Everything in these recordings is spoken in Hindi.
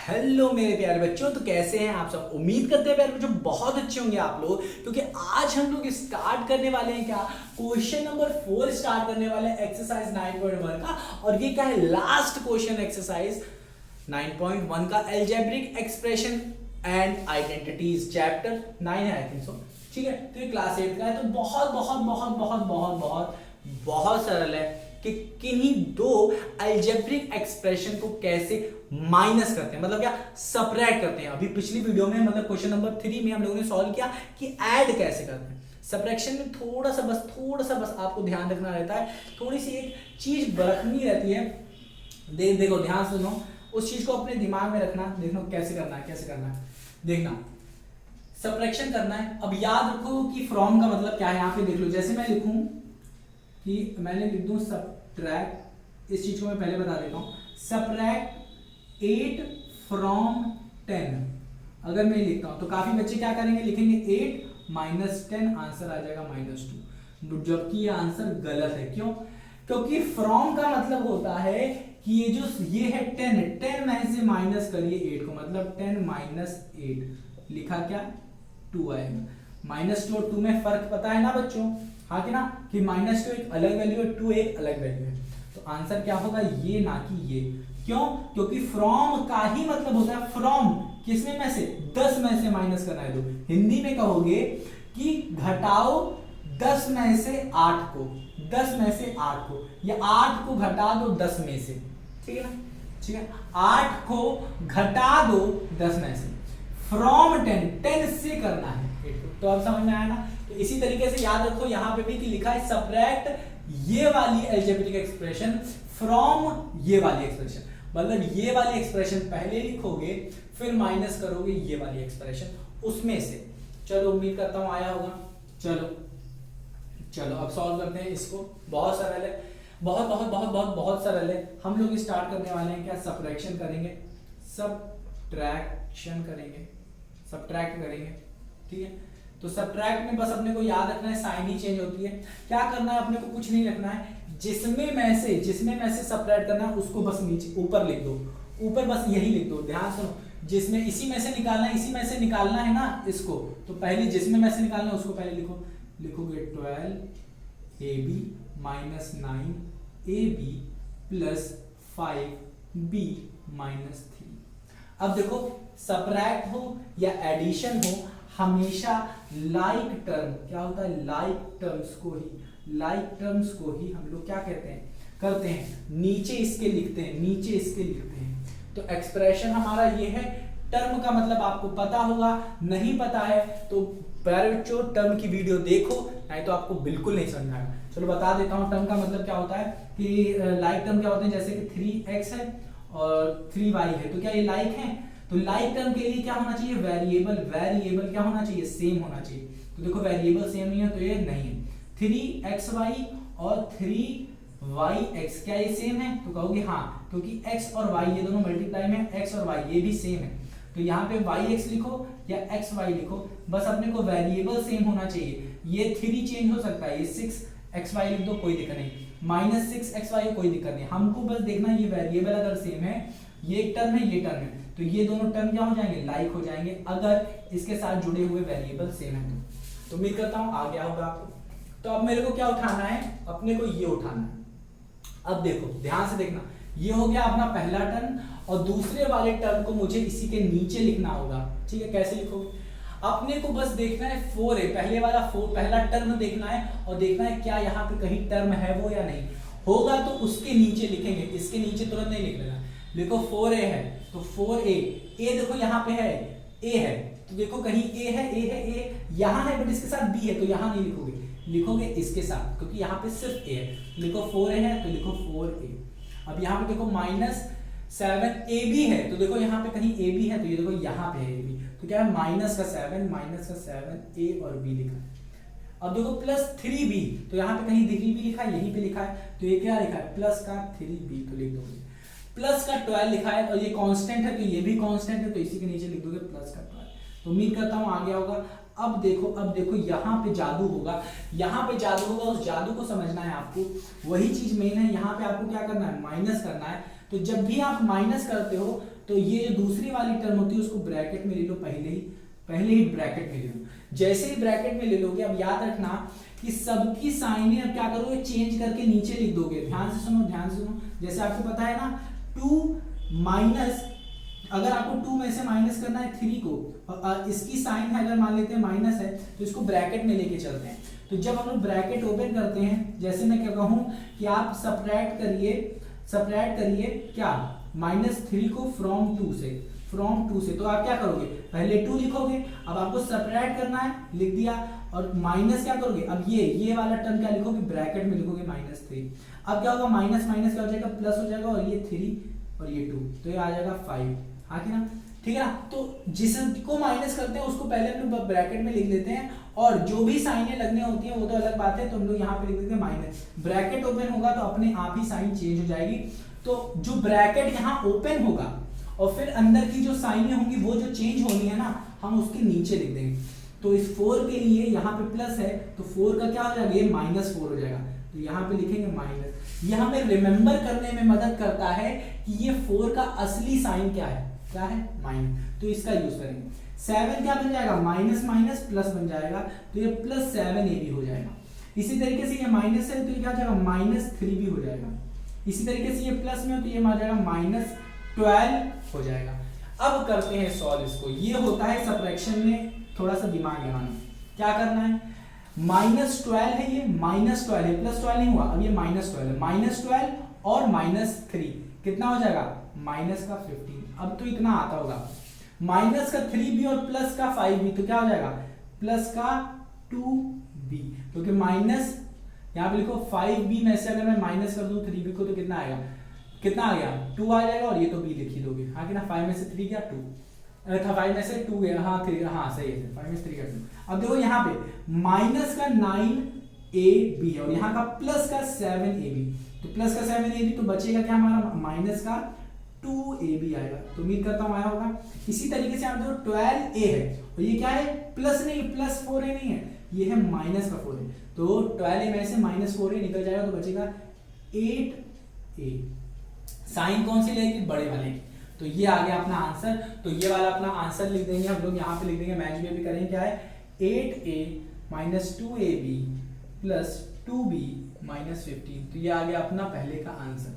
हेलो मेरे प्यारे बच्चों, तो कैसे हैं आप सब। उम्मीद करते हैं प्यारे बच्चों बहुत अच्छे होंगे आप लोग, क्योंकि आज हम लोग स्टार्ट करने वाले हैं क्या, क्वेश्चन नंबर 4 स्टार्ट करने वाले हैं एक्सरसाइज 9.1 का। और ये क्या है, लास्ट क्वेश्चन एक्सरसाइज 9.1 का, algebraic expression and identities, chapter 9 है आई थिंक सो। ठीक है, तो ये क्लास 8 का है। तो बहुत बहुत बहुत बहुत बहुत बहुत बहुत सरल है कि किन्हीं दो अलजेब्रिक एक्सप्रेशन को कैसे माइनस करते हैं, मतलब क्या सबट्रैक्ट करते हैं। अभी पिछली वीडियो में मतलब क्वेश्चन नंबर 3 में हम लोगों ने सॉल्व किया कि ऐड कैसे करते हैं। सबट्रैक्शन में थोड़ा सा बस आपको ध्यान रखना रहता है, थोड़ी सी एक चीज रखनी रहती है। देखो ध्यान सुनो, उस चीज को अपने दिमाग में रखना, देखो कैसे करना है देखना। सबट्रैक्शन करना है। अब याद रखो कि फ्रॉम का मतलब क्या है। यहाँ पे देख लो, जैसे मैं लिखूं कि मैंने लिख दूं सबट्रैक्ट, इस चीज को मैं पहले बता देता हूं, सबट्रैक्ट 8 फ्रॉम 10। अगर मैं लिखता हूं तो काफी बच्चे क्या करेंगे, लिखेंगे 8 माइनस 10, आंसर आ जाएगा -2, जबकि ये आंसर गलत है। क्यों? क्योंकि फ्रॉम का मतलब होता है कि ये है 10 में से माइनस करिए 8 को, मतलब 10 माइनस 8 लिखा क्या 2 आएगा। -2 और 2 में फर्क पता है ना बच्चों, हाँ कि ना, कि -2 एक अलग वैल्यू है, 2 एक अलग वैल्यू है। तो आंसर क्या होगा, ये ना कि ये। क्यों? क्योंकि फ्रॉम का ही मतलब होता है, फ्रॉम किसमें में से, 10 में से माइनस करना है। तो हिंदी में कहोगे कि घटाओ 10 में से 8 को, 10 में से 8 को, या 8 को घटा दो 10 में से। ठीक है ना, ठीक है, 8 को घटा दो 10 में से, फ्रॉम 10 से करना है 8 को। तो अब समझ में आया ना। तो इसी तरीके से याद रखो यहाँ पे भी कि लिखा है सबट्रैक्ट ये वाली अलजेब्रिक एक्सप्रेशन फ्रॉम ये वाली एक्सप्रेशन, मतलब ये वाली एक्सप्रेशन पहले लिखोगे फिर माइनस करोगे ये वाली एक्सप्रेशन उसमें से। चलो उम्मीद करता हूं आया होगा। चलो अब सॉल्व करते हैं इसको। बहुत सरल है, बहुत बहुत बहुत बहुत बहुत सरल है। हम लोग स्टार्ट करने वाले हैं क्या, सबट्रैक्शन करेंगे, सबट्रैक्ट करेंगे। ठीक है, तो सबट्रैक्ट में बस अपने को याद रखना है साइन ही चेंज होती है। क्या करना है, अपने को कुछ नहीं रखना है, जिसमें में से सबट्रैक्ट करना है उसको बस नीचे ऊपर लिख दो, ऊपर बस यही लिख दो। ध्यान सुनो, जिसमें इसी में से निकालना है ना इसको, तो पहले जिसमें में से निकालना है उसको पहले लिखोगे 12ab minus 9ab plus 5b minus 3। अब देखो सबट्रैक्ट हो या एडिशन हो, हमेशा लाइक टर्म क्या होता है, लाइक टर्म्स को ही हम लोग क्या करते हैं, नीचे इसके लिखते हैं। तो एक्सप्रेशन हमारा ये है। टर्म का मतलब आपको पता होगा, नहीं पता है तो प्यारे बच्चों टर्म की वीडियो देखो, नहीं तो आपको बिल्कुल नहीं समझ आएगा। चलो बता देता हूँ टर्म का मतलब क्या होता है कि लाइक टर्म क्या होते हैं, जैसे कि 3x है और 3y है, तो क्या ये लाइक है। तो लाइक टर्म के लिए क्या होना चाहिए, वेरिएबल क्या होना चाहिए, सेम होना चाहिए। तो देखो वेरिएबल सेम नहीं है तो ये नहीं है। 3xy और 3yx क्या ये सेम है, तो कहोगे हाँ, क्योंकि x और y ये दोनों मल्टीप्लाई में, x और y ये भी सेम है। तो यहाँ पे yx लिखो या xy लिखो, बस अपने को वेरिएबल सेम होना चाहिए। ये 3 चेंज हो सकता है, ये 6xy लिख दो कोई दिक्कत नहीं, -6xy कोई दिक्कत नहीं। हमको बस देखना ये वेरिएबल अगर सेम है, ये एक टर्म है ये टर्म है, तो ये दोनों टर्म क्या हो जाएंगे, लाइक हो जाएंगे, अगर इसके साथ जुड़े हुए वेरिएबल सेम है तो उम्मीद करता हूं आ गया होगा आपको। तो अब मेरे को क्या उठाना है, अपने को ये उठाना है। अब देखो ध्यान से देखना, ये हो गया अपना पहला टर्म, और दूसरे वाले टर्म को मुझे इसी के नीचे लिखना होगा। ठीक है, कैसे लिखोगे, अपने को बस देखना है 4 है, पहला टर्म देखना है, और देखना है क्या यहाँ पे कहीं टर्म है वो या नहीं होगा, तो उसके नीचे लिखेंगे, इसके नीचे तुरंत नहीं लिख लेना। देखो 4a है तो 4a, देखो यहाँ पे है a है, तो देखो कहीं a है यहाँ है, बट इसके साथ b है तो यहाँ नहीं लिखोगे इसके साथ, क्योंकि यहाँ पे सिर्फ a है। लिखो 4a है तो लिखो 4a। अब यहाँ पे देखो -7ab है, तो देखो यहाँ पे कहीं ab है, तो ये देखो यहाँ पे है ab, तो क्या है -7 a और b लिखा है। अब देखो +3b, तो यहाँ पे कहीं 3b लिखा है, यहीं पे लिखा है, तो ये क्या लिखा है, प्लस का 3b, तो लिख दोगे। प्लस का 12 लिखा है और ये कांस्टेंट है, तो ये भी कांस्टेंट है, तो इसी के नीचे लिख दोगे प्लस का 12। तो उम्मीद करता हूँ आ गया होगा। अब देखो यहाँ पे जादू होगा, उस जादू को समझना है आपको। वही चीज मेन है, यहाँ पे आपको क्या करना है, माइनस करना है। तो जब भी आप माइनस करते हो तो ये जो दूसरी वाली टर्म होती है उसको ब्रैकेट में ले लो, पहले ही ब्रैकेट में ले लो। जैसे ही ब्रैकेट में ले लोगे, अब याद रखना कि सबकी साइनें अब क्या करोगे, चेंज करके नीचे लिख दोगे। ध्यान से सुनो, जैसे आपको पता है ना 2 माइनस, अगर आपको 2 में से माइनस करना है 3 को, और इसकी साइन है अगर मान लेते हैं माइनस है, तो इसको ब्रैकेट में लेके चलते हैं। तो जब हम लोग ब्रैकेट ओपन करते हैं, जैसे मैं क्या कहूं कि आप सब्ट्रैक्ट करिए क्या, -3 को फ्रॉम 2 से, तो आप क्या करोगे, पहले 2 लिखोगे, अब आपको सब्ट्रैक्ट करना है, लिख दिया, और माइनस क्या करोगे, अब ये वाला टर्म क्या लिखोगे, ब्रैकेट में लिखोगे -3। अब क्या होगा, माइनस क्या हो जाएगा, प्लस हो जाएगा, और ये 3 और ये 2, तो ये आ जाएगा 5। हाँ कि ना, ठीक है ना। तो जिसको माइनस करते हैं उसको पहले हम लोग ब्रैकेट में लिख लेते हैं, और जो भी साइनें लगनी होती हैं वो तो अलग बात है, तो हम लोग यहाँ पे लिख देते हैं माइनस। ब्रैकेट ओपन होगा तो अपने आप ही साइन चेंज हो जाएगी। तो जो ब्रैकेट यहाँ ओपन होगा और फिर अंदर की जो साइनें होंगी वो जो चेंज होनी है ना, हम उसके नीचे लिख देंगे। तो इस 4 के लिए यहाँ पे प्लस है, तो 4 का क्या हो जाएगा, ये -4 हो जाएगा, तो यहाँ पे लिखेंगे माइनस। ये हमें रिमेंबर करने में मदद करता है कि ये 4 का असली साइन क्या है माइनस, तो इसका यूज करेंगे। 7 क्या बन जाएगा, माइनस माइनस प्लस बन जाएगा, तो ये +7 AB हो जाएगा। इसी तरीके से ये माइनस है तो ये क्या हो जाएगा, -3 भी हो जाएगा। इसी तरीके से ये प्लस में हो तो ये आ जाएगा -12 हो जाएगा। अब करते हैं सॉल्व इसको। ये होता है सब्ट्रैक्शन में थोड़ा सा दिमाग लगाना। क्या करना है, -12 है, ये -12 है, +12 नहीं हुआ, अब ये -12 है, -12 और -3 कितना हो जाएगा, -15। अब तो इतना आता होगा, -3 भी और +5 भी, तो क्या हो जाएगा, +2b, क्योंकि माइनस यहाँ पे लिखो 5b में से अगर मैं माइनस कर दूं 3b को तो कितना आएगा, कितना आ गया, 2 आ जाएगा, और ये तो b लिख ही दोगे। हाँ कि ना, 5 में से 3 गया 2, 5 में से 2 गया, हाँ 3, हाँ सही है, 5 में से 3 गया 2। अब देखो यहाँ पे माइनस का 9ab है और यहाँ का प्लस का 7ab, तो प्लस का 7ab, तो बचेगा क्या हमारा, माइनस का 2ab आएगा। तो उम्मीद करता हूँ आया होगा। इसी तरीके से आप देखो 12a है और ये क्या है, प्लस नहीं, +4a नहीं है, ये है माइनस का 4 है, तो 12a में से -4a निकल जाएगा, तो बचेगा 8a। साइन कौन सी लेगी, बड़े वाले की। तो ये आ गया अपना आंसर। तो ये वाला अपना आंसर लिख देंगे हम लोग, यहाँ पे लिख देंगे, मैच भी करेंगे, क्या है 8a - 2ab + 2b - 15। तो ये आ गया अपना पहले का आंसर,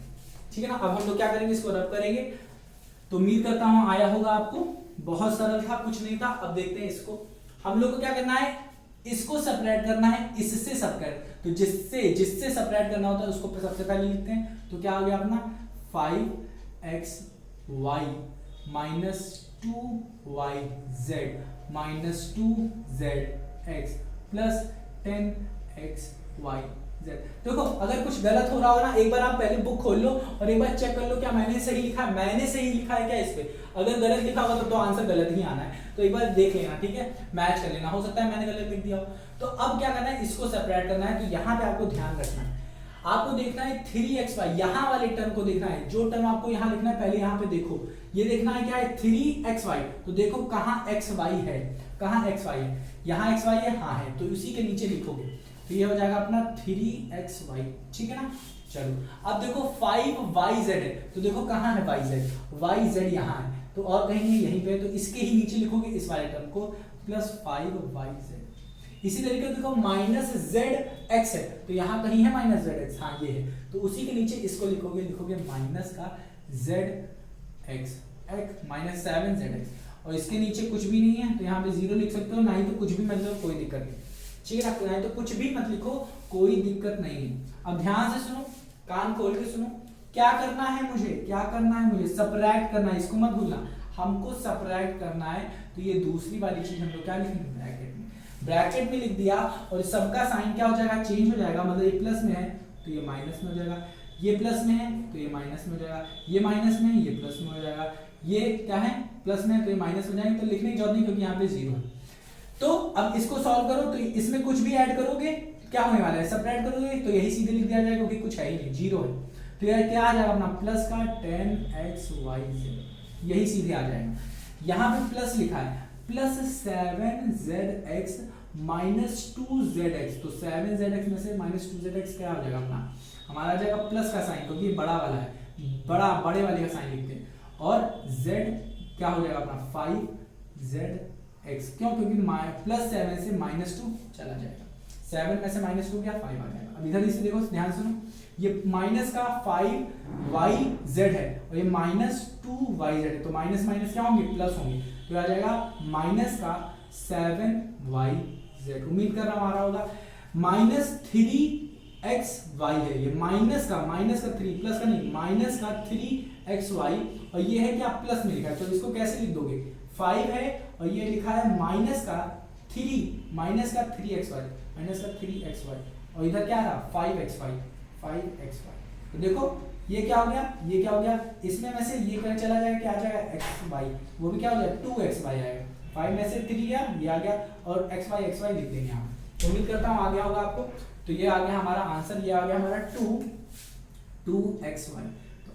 ठीक है ना। अब हम लोग क्या करेंगे, इसको रब करेंगे। तो उम्मीद करता हूं आया होगा आपको, बहुत सरल था, कुछ नहीं था। अब देखते हैं इसको, हम लोग को क्या करना है, इसको सेपरेट करना है इससे सेपरेट। तो जिससे सेपरेट करना होता है उसको सबसे पहले लिखते हैं। तो क्या आ गया अपना 5xy - 2yz - 2zx + 10xy। देखो अगर कुछ गलत हो रहा हो ना, एक बार आप पहले बुक खोल लो और एक बार चेक कर लो क्या मैंने सही लिखा है, क्या इस पे। अगर गलत लिखा होगा तो आंसर गलत ही आना है, तो एक बार देख लेना, ठीक है, मैच कर लेना, हो सकता है मैंने गलत लिख दिया हो। तो अब क्या करना है, इसको सेपरेट करना है। तो यहाँ पे आपको ध्यान रखना है, आपको देखना है 3xy, यहाँ वाले टर्म को देखना है। जो टर्म आपको यहाँ लिखना है, पहले यहाँ पे देखो, ये देखना है क्या है 3xy। तो देखो कहाँ xy है, यहाँ xy है, हाँ है, तो उसी के नीचे लिखोगे, तो ये हो जाएगा अपना 3xy, ठीक है ना। चलो अब देखो 5yz है, तो देखो कहाँ है yz यहाँ है, तो और कहीं नहीं, यहीं पे, तो इसके ही नीचे लिखोगे इस वाले टर्म को +5yz। इसी तरीके से देखो -zx है, तो यहाँ कहीं है -zx, हाँ ये है, तो उसी के नीचे इसको लिखोगे माइनस का zx -7zx, और इसके नीचे कुछ भी नहीं है, तो यहाँ पे 0 लिख सकते हो, ना ही तो कुछ भी, मतलब कोई दिक्कत नहीं, ठीक है ना, तो कुछ भी मत लिखो, कोई दिक्कत नहीं है। अब ध्यान से सुनो, कान खोल के सुनो, क्या करना है मुझे, सब्ट्रैक्ट करना है, इसको मत भूलना, हमको सब्ट्रैक्ट करना है। तो ये दूसरी वाली चीज हम लोग क्या लिखेंगे, ब्रैकेट में लिख दिया, और सबका साइन क्या हो जाएगा, चेंज हो जाएगा। मतलब ये प्लस में है तो ये माइनस में हो जाएगा, ये प्लस में है तो ये माइनस में हो जाएगा, ये माइनस में है ये प्लस में हो जाएगा, ये क्या है प्लस में है तो ये माइनस हो जाएगा। तो लिखने की जरूरत नहीं, क्योंकि यहाँ पे 0 है। तो अब इसको सॉल्व करो, तो इसमें कुछ भी ऐड करोगे क्या होने वाला है, सेपरेट करोगे तो यही सीधे लिख दिया जाएगा, क्योंकि कुछ है ही नहीं, 0 है। तो ये क्या आ जाएगा अपना प्लस का 10xyz, यही सीधे आ जाएगा। यहाँ पे प्लस लिखा है, +7zx - 2zx, तो 7zx में से -2zx क्या हो जाएगा अपना, हमारा आ जाएगा प्लस का साइन, क्योंकि ये बड़ा वाला है, बड़े वाले का साइन लिखते हैं, और z क्या हो जाएगा अपना 5zx। क्यों? क्योंकि +7 से -2 चला जाएगा, 7 में से -2 क्या 5 आ जाएगा। अब इधर इसे देखो, ध्यान सुनो, ये माइनस का 5yz है और ये -2yz है, तो माइनस माइनस क्या होंगे, प्लस होंगे, तो आ जाएगा माइनस का 7yz। उम्मीद कर रहा हूं आ रहा होगा। -3xy है, ये माइनस का 3 प्लस का नहीं, माइनस का 3xy, और ये है क्या प्लस में लिखा है, तो इसको कैसे लिख दोगे, 5 है और ये लिखा है माइनस का 3xy, और इधर क्या रहा 5xy। तो देखो ये क्या हो गया, ये क्या हो गया, इसमें में से ये क्या चला जाएगा, क्या आ जाएगा xy, वो भी क्या हो जाएगा 2xy आएगा, 5 में से 3 गया, ये आ गया, और xy लिख देंगे यहाँ। उम्मीद करता हूँ आ गया होगा आपको। तो ये आ गया हमारा आंसर, ये आ गया हमारा 2xy। तो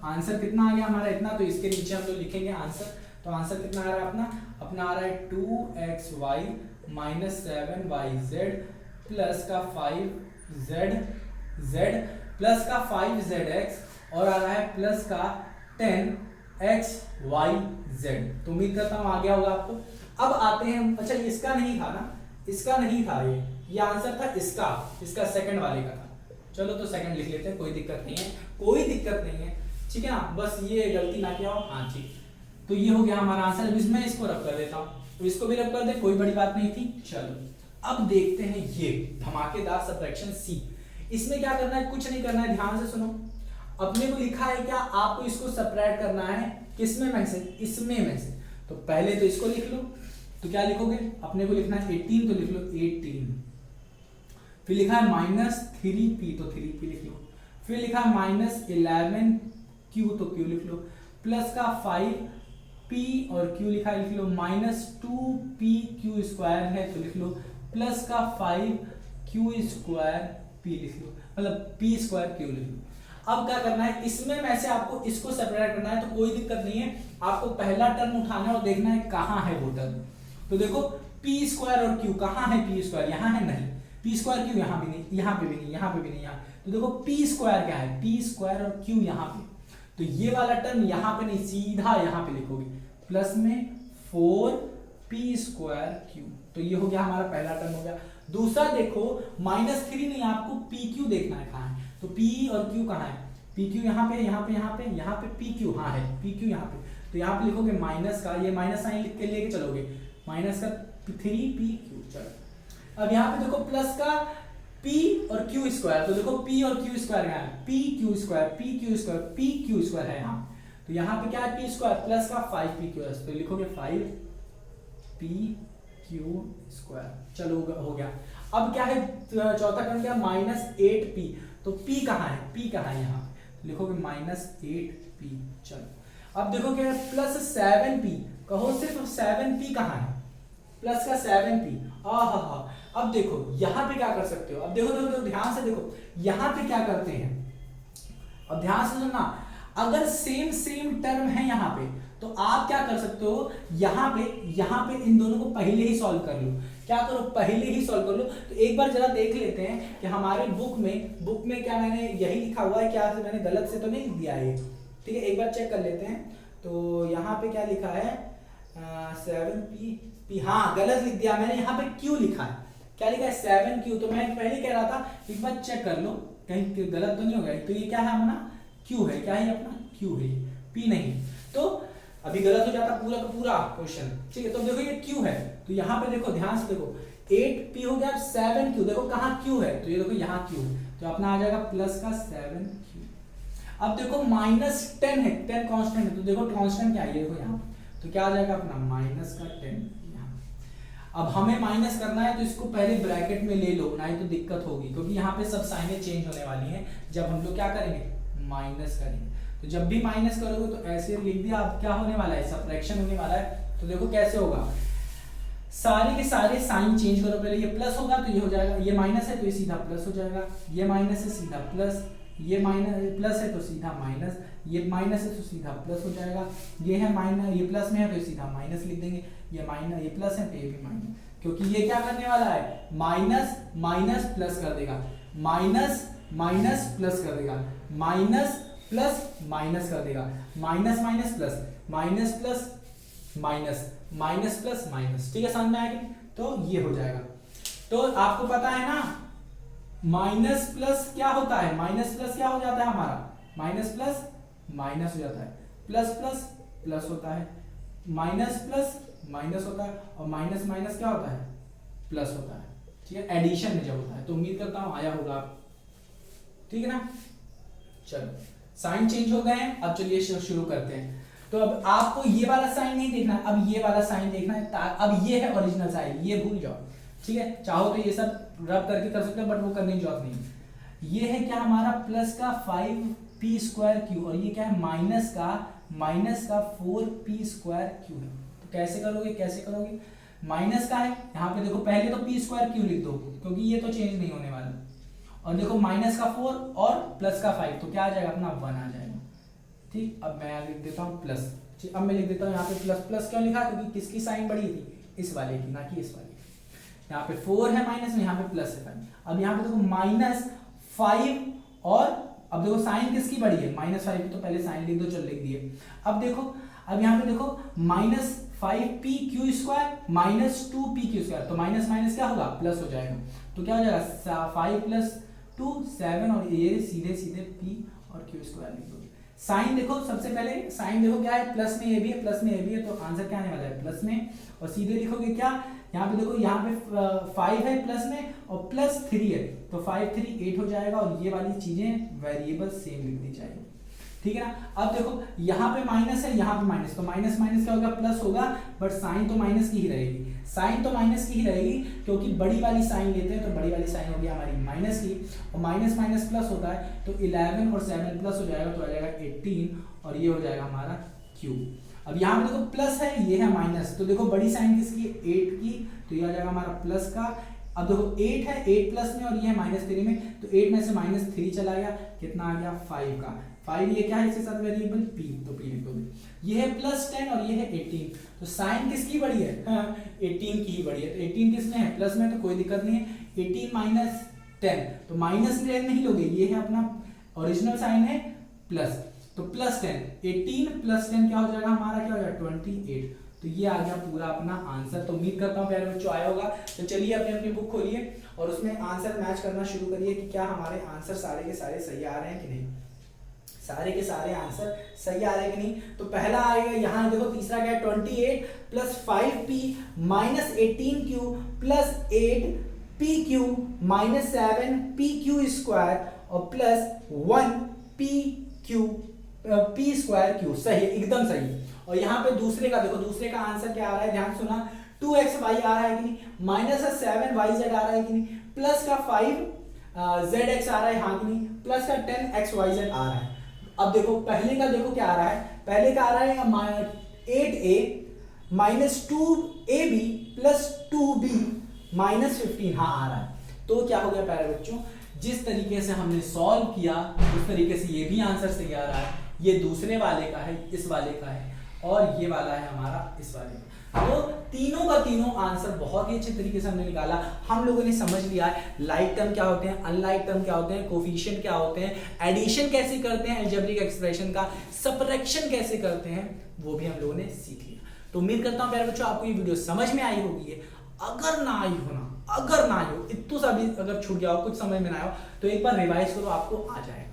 आंसर कितना आ गया हमारा इतना, तो इसके नीचे हम लोग लिखेंगे आंसर। तो आंसर कितना आ रहा है अपना आ रहा है 2xy - 7yz प्लस का 5z प्लस का 5zx और आ रहा है प्लस का 10xyz। तो उम्मीद करता हूँ आ गया होगा आपको। अब आते हैं, अच्छा इसका नहीं था ना, इसका नहीं था, ये आंसर था इसका सेकंड वाले का था। चलो तो सेकंड लिख लेते हैं, कोई दिक्कत नहीं है, ठीक है ना, बस ये गलती ना किया हो। हाँ ठीक, तो ये हो गया हमारा आंसर। अब इसमें इसको रब कर देता हूँ, तो इसको भी रब कर दे, कोई बड़ी बात नहीं थी। चलो अब देखते हैं ये धमाकेदार सबट्रैक्शन सी। इसमें क्या करना है, कुछ नहीं करना है, ध्यान से सुनो। अपने को लिखा है क्या, आपको इसको सब्ट्रैक्ट करना है किसमें में से, इसमें में से। तो पहले तो इसको लिख लो, तो क्या लिखोगे, अपने को लिखना है 18, तो लिख लो 18। फिर लिखा है -3p, तो 3p लिख लो। फिर लिखा है -11q, तो q लिख लो। प्लस का 5p और q लिखा है, लिख लो। -2pq² है, तो लिख लो। प्लस का 5q² लिख लो, मतलब p² q लिख लो। अब क्या करना है, इसमें में से आपको इसको सेपरेट करना है, तो कोई दिक्कत नहीं है, आपको पहला टर्म उठाना है और देखना है कहाँ है वो टर्म। तो देखो p² और q, कहाँ है p², यहाँ है नहीं, p² q यहाँ भी नहीं, यहाँ पे भी नहीं, यहाँ पे भी नहीं, यहाँ। तो देखो p² क्या है, p² और q यहाँ पे, तो ये वाला टर्म यहाँ पे नहीं, सीधा यहाँ पे लिखोगे, प्लस में 4p² q। तो ये हो गया हमारा पहला टर्म हो गया। दूसरा देखो -3 नहीं, आपको pq देखना है कहाँ है, तो p और q कहाँ है, pq यहाँ पे, यहाँ पे, यहाँ पे, यहाँ पे pq, हाँ है pq यहाँ पे, तो यहाँ पे लिखोगे माइनस का, ये माइनस साइन लिख के लेके चलोगे, माइनस का 3pq। चलो अब यहाँ पे देखो प्लस का p और q², तो देखो p और q² क्या है, pq² है यहाँ, तो यहाँ पे क्या है p² प्लस का 5pq, तो लिखोगे 5pq²। चलो हो गया। अब क्या है, चौथा टर्म क्या, -8p, तो p कहाँ है, p कहाँ है यहाँ, तो लिखोगे -8p। चलो अब देखो क्या है, +7p, कहो सिर्फ 7p कहाँ है, प्लस का 7p। अब देखो यहाँ पे क्या कर सकते हो, अब देखो ध्यान से देखो, यहाँ पे क्या करते हैं, अब ध्यान से सुनना, अगर सेम टर्म है यहाँ पे, तो आप क्या कर सकते हो, यहाँ पे इन दोनों को पहले ही सॉल्व कर लो। क्या करो, पहले ही सॉल्व कर लो। तो एक बार जरा देख लेते हैं कि हमारे बुक में क्या मैंने यही लिखा हुआ है, क्या मैंने गलत से तो नहीं लिख दिया है, ठीक है, एक बार चेक कर लेते हैं। तो यहाँ पे क्या लिखा है, 7p, हाँ गलत लिख दिया मैंने, यहाँ पे q लिखा है, क्या लिखा है 7q। तो मैं पहले कह रहा था एक बार चेक कर लो कहीं गलत तो नहीं हो गया। तो ये क्या है अपना q है, क्या है अपना q है, p नहीं, तो अभी गलत हो जाता पूरा का पूरा क्वेश्चन, ठीक है। तो देखो ये q है, तो यहाँ पे देखो ध्यान से देखो 8p हो गया, 7q, देखो कहाँ q है, तो ये देखो यहाँ q है, तो अपना आ जाएगा प्लस का 7q। अब देखो -10 है, 10 कांस्टेंट है, तो देखो कांस्टेंट क्या है, देखो यहाँ, तो क्या आ जाएगा अपना -10 यहाँ। अब हमें माइनस करना है, तो इसको पहले ब्रैकेट में ले लो, नहीं तो दिक्कत होगी, क्योंकि यहाँ पे सब साइनें चेंज होने वाली हैं जब हम लोग क्या करेंगे, माइनस करेंगे। तो जब भी माइनस करोगे तो ऐसे लिख दिया, अब क्या होने वाला है, सबट्रैक्शन होने वाला है। तो देखो कैसे होगा, सारे के सारे साइन चेंज करो, पहले ये प्लस होगा तो ये हो जाएगा, ये माइनस है तो ये सीधा प्लस हो जाएगा, ये माइनस है सीधा प्लस, ये माइनस प्लस है तो सीधा माइनस, ये माइनस है तो सीधा प्लस हो जाएगा, ये है माइनस, ये प्लस में है तो सीधा माइनस लिख देंगे, ये माइनस, ये प्लस है तो ये भी माइनस, क्योंकि ये क्या करने वाला है, माइनस माइनस प्लस कर देगा, माइनस माइनस प्लस कर देगा, माइनस प्लस माइनस कर देगा, minus minus plus, minus plus minus, minus plus minus, ठीक है, समझ में आया कि नहीं? तो ये हो जाएगा। तो आपको पता है ना माइनस प्लस क्या होता है, माइनस प्लस क्या हो जाता है हमारा, माइनस प्लस माइनस हो जाता है, प्लस प्लस प्लस होता है, माइनस प्लस माइनस होता है, और माइनस माइनस क्या होता है, प्लस होता है, ठीक है, एडिशन में जब होता है। तो उम्मीद करता हूं आया होगा, ठीक है ना। चलो साइन चेंज हो गए हैं, अब चलिए शुरू करते हैं। तो अब आपको ये वाला साइन नहीं देखना है, अब ये वाला साइन देखना है। अब ये है ओरिजिनल साइन, ये भूल जाओ, ठीक है। चाहो तो ये सब रब करके कर सकते हो, बट वो करने की जरूरत नहीं। ये है क्या हमारा प्लस का 5p² और ये क्या है माइनस का 4p² है। तो कैसे करोगे, कैसे करोगे, माइनस का है यहाँ पे देखो, पहले तो p² लिख दो क्योंकि ये तो चेंज नहीं होने वाला, और देखो माइनस का 4 और प्लस का 5, तो क्या आ जाएगा अपना 1 आ जाएगा, ठीक। अब मैं लिख देता हूँ प्लस, ठीक। अब मैं लिख देता हूँ यहाँ पे प्लस, प्लस क्यों लिखा, क्योंकि किसकी साइन बड़ी थी, इस वाले की, ना कि इस वाले की। यहाँ पे 4 है माइनस में, यहाँ पे प्लस है 5। अब यहाँ पे देखो -5 और अब देखो साइन किसकी बड़ी है, -5 की, तो पहले साइन लिख दो, चल लिख दिए। अब देखो, अब यहाँ पे देखो -5pq² -2pq², तो माइनस माइनस क्या होगा, प्लस हो जाएगा। तो क्या हो जाएगा 5 + 2 7, और ये सीधे सीधे p और q² लिख दो। साइन देखो, सबसे पहले साइन देखो क्या है, प्लस में ये भी है, प्लस में ये भी है, तो आंसर क्या आने वाला है प्लस में। और सीधे लिखोगे क्या, यहाँ पे देखो, यहाँ पे 5 है प्लस में और +3 है, तो 5 3 8 हो जाएगा, और ये वाली चीजें वेरिएबल सेम लिख दी जाएगी, ठीक है ना। अब देखो यहाँ पे माइनस है, यहाँ पे माइनस, तो माइनस माइनस क्या होगा, प्लस होगा, बट साइन तो माइनस की ही रहेगी, साइन तो माइनस की ही रहेगी, क्योंकि बड़ी वाली साइन लेते हैं, तो बड़ी वाली साइन हो गई हमारी माइनस की, और माइनस माइनस प्लस होता है, तो 11 और 7 प्लस हो जाएगा, तो आ जाएगा 18, और ये हो जाएगा हमारा q। अब यहाँ पे देखो प्लस है, ये है माइनस, तो देखो बड़ी साइन किसकी, 8 की, तो ये आ जाएगा हमारा प्लस का। अब देखो 8 है, 8 प्लस में, और ये है -3 में, तो 8 में से -3 चला गया, कितना आ गया 5 का। 5 ये क्या है, इसके साथ वेरिएबल p, तो p लिख दोगे। ये है +10 और ये है 18, तो साइन किसकी बड़ी है, 18 की ही बड़ी है। तो 18 किसमें है, प्लस में, तो कोई दिक्कत नहीं है। 18 - 10, तो माइनस में नहीं लोगे, ये है अपना ओरिजिनल साइन है प्लस, तो +10, 18 + 10 क्या हो जाएगा हमारा, क्या हो जाएगा 28। तो ये आ गया पूरा अपना आंसर। तो उम्मीद करता हूँ प्यारे बच्चों आया होगा। तो चलिए अपनी अपनी बुक खोलिए और उसमें आंसर मैच करना शुरू करिए कि क्या हमारे आंसर सारे के सारे सही आ रहे हैं कि नहीं, सारे के सारे आंसर सही आ रहे हैं कि नहीं। तो पहला आएगा यहाँ देखो, तीसरा क्या है 28 + 5p - 18q + 8pq - 7pq² और +1p²q, सही, एकदम सही। और यहाँ पे दूसरे का देखो, दूसरे का आंसर क्या आ रहा है, ध्यान सुना, 2xy आ रहा है कि नहीं, -7yz आ रहा है कि नहीं, प्लस का 5zx आ रहा है, हाँ कि नहीं, प्लस का 10xyz आ रहा है। अब देखो पहले का देखो क्या आ रहा है, पहले का आ रहा है 8a - 2ab + 2b - 15, हाँ आ रहा है। तो क्या हो गया प्यारे बच्चों, जिस तरीके से हमने सॉल्व किया उस तरीके से ये भी आंसर सही आ रहा है। ये दूसरे वाले का है, इस वाले का है, और ये वाला है हमारा इस वाले का। तो तीनों का तीनों आंसर बहुत ही अच्छे तरीके से हमने निकाला। हम लोगों ने समझ लिया है लाइक टर्म क्या होते हैं, अनलाइक टर्म क्या होते हैं, कोफिशिएंट क्या होते हैं, एडिशन कैसे करते हैं अलजेब्रिक एक्सप्रेशन का, सबट्रैक्शन कैसे करते हैं, वो भी हम लोगों ने सीख लिया। तो उम्मीद करता हूं प्यारे बच्चों आपको ये वीडियो समझ में आई होगी है। अगर ना आई हो ना, अगर ना आई हो, इतना सा भी अगर छूट गया हो, कुछ समझ में ना आया हो, तो एक बार रिवाइज करो, आपको आ जाएगा।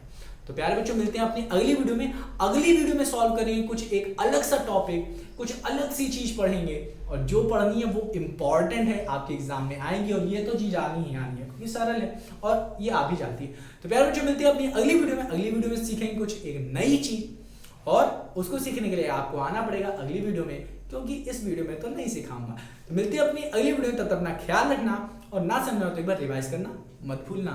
तो प्यारे बच्चों मिलते हैं अपनी अगली वीडियो में। अगली वीडियो में सॉल्व करेंगे कुछ एक अलग सा टॉपिक, कुछ अलग सी चीज पढ़ेंगे, और जो पढ़नी है वो इंपॉर्टेंट है, आपके एग्जाम में आएंगी, और ये तो चीज आनी ही आनी है क्योंकि सरल है और ये आ भी जाती है। तो प्यारे बच्चों मिलते हैं अपनी अगली वीडियो में। अगली वीडियो में सीखेंगे कुछ एक नई चीज, और उसको सीखने के लिए आपको आना पड़ेगा अगली वीडियो में, क्योंकि इस वीडियो में तो नहीं सिखाऊंगा। तो मिलते हैं अपनी अगली वीडियो में, तब तक अपना ख्याल रखना, और ना समझना हो तो एक बार रिवाइज करना मत भूलना।